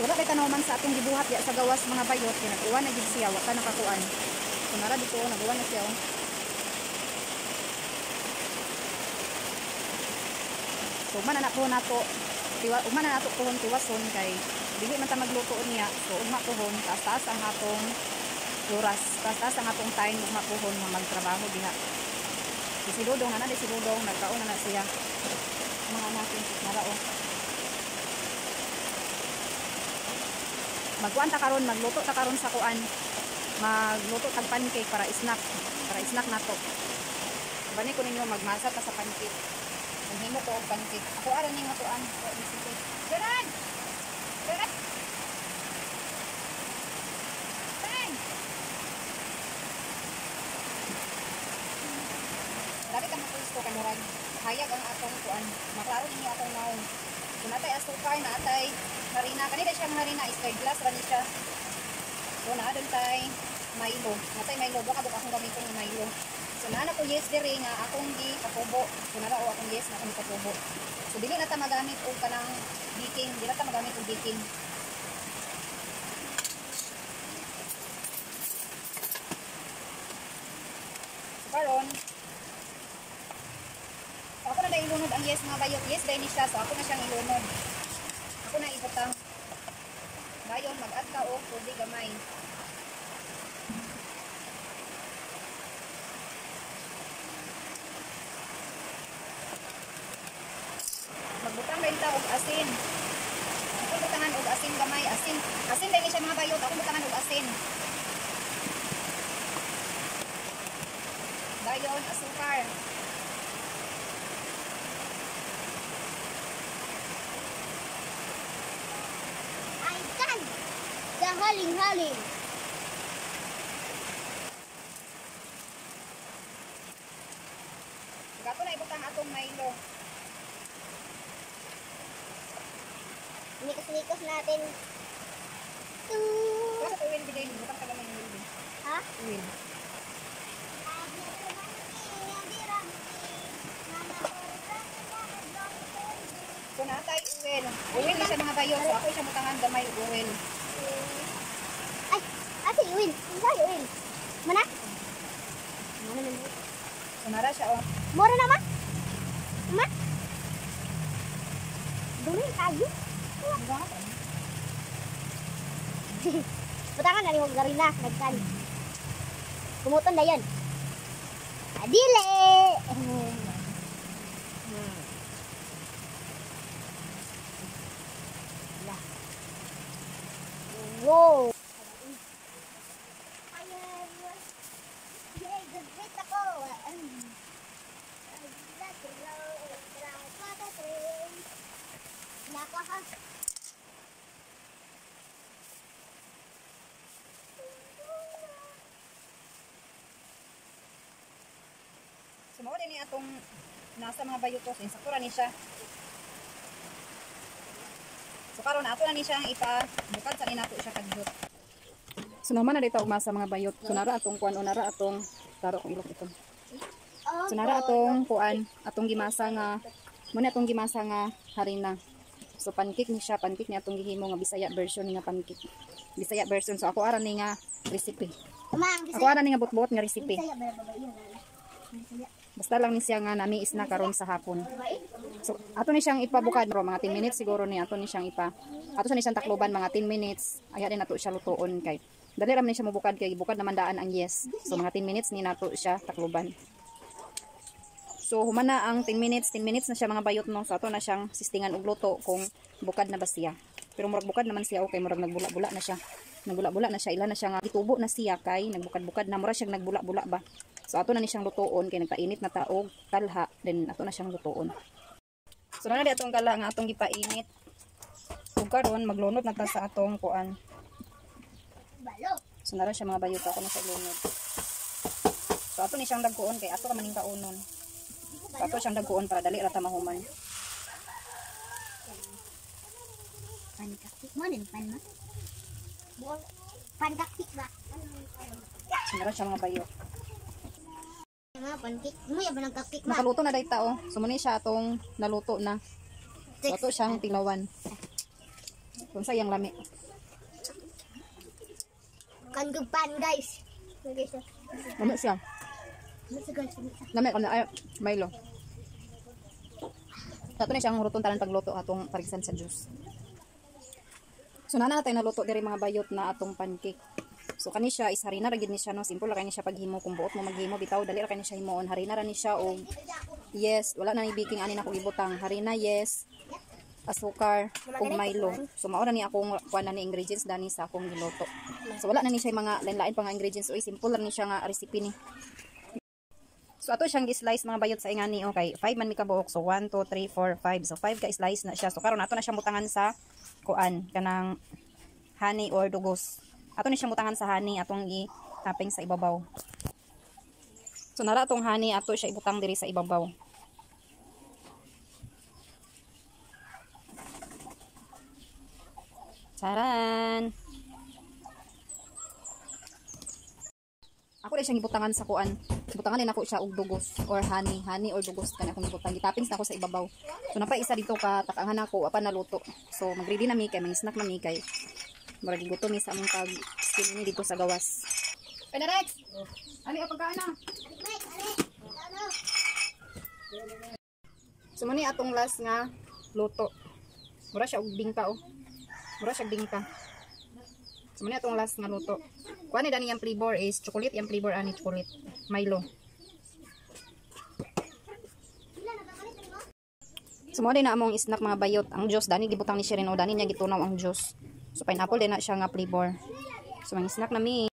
wala kay tanawan sa atong gibuhat ya sa gawas mga bayot kay nag-uwan na gid siya wa ta nakakuan. So nara dito nag-uwan na siya. So umana na po nato kuhon tiwason kay dili man ta magluto niya. So ugma kuhon taas-taas ang atong oras, taas-taas ang atong time ugma kuhon nga magtrabaho diha. Si Dudong na si Dudong nagkaon na siya. Mga natin nara o. Magkuan ta karon, magluto ta karon sa kuan. Magluto tag pancake para snack nato. Bani ko ninyo magmasa ta sa pancake. Himo ko og pancake. Ako ara ning kuan, recipe. Jaran. Jaran. Bang. Dali ka mo kay murag hayag ang atong kuan. Maklaro ninyo atong naong. Kung natay asukar, natay harina. Kanina siya harina, sky glass ra ni siya. So naadon tay Milo. Natay Milo, buka akong gamiton ng Milo. So naana ko yes dire nga akong di katubo. So nara akong yes na akong katubo. So dili na ta magamit og kanang baking, dili na ta magamit og baking. So karon ako na ilunod ang yes mga bayot. Yes dahil ni siya. So ako na siyang ilunod. Ako na ibutang. Dayon mag-add ka o tubig gamay. Magbutang rin ta og asin. Ako butangan og asin gamay. Asin dahil ni siya mga bayot. Ako butangan og asin. Dayon asukar. Haling-haling. Gato na ibutang atong Milo. Nikos-nikos natin. Basta uwin biday, butang ka naman yung uwin. Ha? Uwin. So natay uwin. Uwin ni siya mga bayo. So ako siya butangan gamay uwin. Ate, Uwin. Saan Uwin? Mana? So nara siya oh. Mura na ma? Ma? Dumi kayo. Butangan na yung garina. Nagkan. Kumuton na yun. Adile! Wow! So mao din ni atong nasa mga bayutos, insaktura ni siya. So karon ato na ni siya ipabukad sa inato siya kadlot. So naman na dito umasa mga bayot. So nara atong kuan o nara atong taro kong ilok ito. So nara atong kuan, atong gimasa nga muna atong gimasa nga harina. So pancake ni siya, pancake ni atong gihimo nga Bisaya version nga pancake. Bisaya version. So ako ara ni nga recipe. Ako ara ni nga butbot nga recipe. Basta lang ni siya nga nami is na karon sa hapon. So ato ni siyang ipabukad bro, mga 10 minutes siguro ni ato ni siyang ato sa ni siyang takloban mga 10 minutes. Aya din nato siya lutuon kay dali ra man ni siya mabukad kay bukad naman daan ang yes. So mga 10 minutes ni nato siya takloban. So humana ang 10 minutes na siya mga bayot no. So ato na siyang sistingan og luto kung bukad na ba siya. Pero murag bukad naman siya okay, murag nagbula-bula na siya. Nagbula-bula na siya, ila na siya nga gitubo na siya kay nagbukad-bukad na mura siyang nagbula-bula ba. So ato na ni siyang lutuon kay nagpainit na taog talha, then ato na siyang lutuon. So na di atong kala nga atong gipainit. Ug karon maglunod na ta sa atong kuan. So nara siya mga bayot ako na sa lunod. So ato ni siyang dagkuon kay ato ra maning kaunon. So ato siyang dagkuon para dali ra ta mahuman. Pancake mo din pan ma. Pancake ba? So nara siya mga bayot. Mga pancake mo ya ba nagka-cake ma? Nakaluto na dayta oh. So muni siya atong naluto na. So ato siyang tilawan. Kung sa iyang lami. Kandupan guys. Lami siya. Lami ka na ay Milo. Ato na siyang huruton tanan pagluto atong parisan sa juice. So na natin naluto diri mga bayot na atong pancake. So kani siya is harina ra gid ni siya no, simple ra kani siya paghimo kung buot mo maghimo bitaw dali ra kani siya himoon. Harina ra ni siya og yes, wala na ni baking ani na ko ibutang. Harina yes, asukar ug Milo. So mao ra ni akong kuan na ni ingredients dani sa akong giluto. So wala na ni siya mga lain-lain pa nga ingredients oy, simple ra ni siya nga recipe ni. So ato siyang gi-slice mga bayot sa ingani okay. 5 man mi ka buok. So 1 2 3 4 5. So 5 ka slice na siya. So karon ato na siya mutangan sa kuan kanang honey or dugos. Ato ni siya mutangan sa honey atong i-topping sa ibabaw. So nara atong honey ato siya ibutang diri sa ibabaw. Charan. Ako rin siyang ibutangan sa kuan. Ibutangan din ako siya og dugos or honey or dugos kani akong ibutang. Gitoppings na ako sa ibabaw. So napay isa dito ka takangan ako apan naluto. So mag-ready na mi kay may snack na mi kay murag gutom mi sa among pag-steam ni dito sa gawas. Ay na Rex. Ali ang pagkaan na. So muni atong last nga luto. Mura siya og bingka oh. Mura siya bingka. So muni atong last nga luto. Kuan ni dani yang flavor is chocolate, yang flavor ani chocolate. Milo. So mo din na among snack mga bayot. Ang juice dani gibutang ni siya rin o dani niya gitunaw ang juice. So pineapple din na siya nga flavor. So mga snack na mi.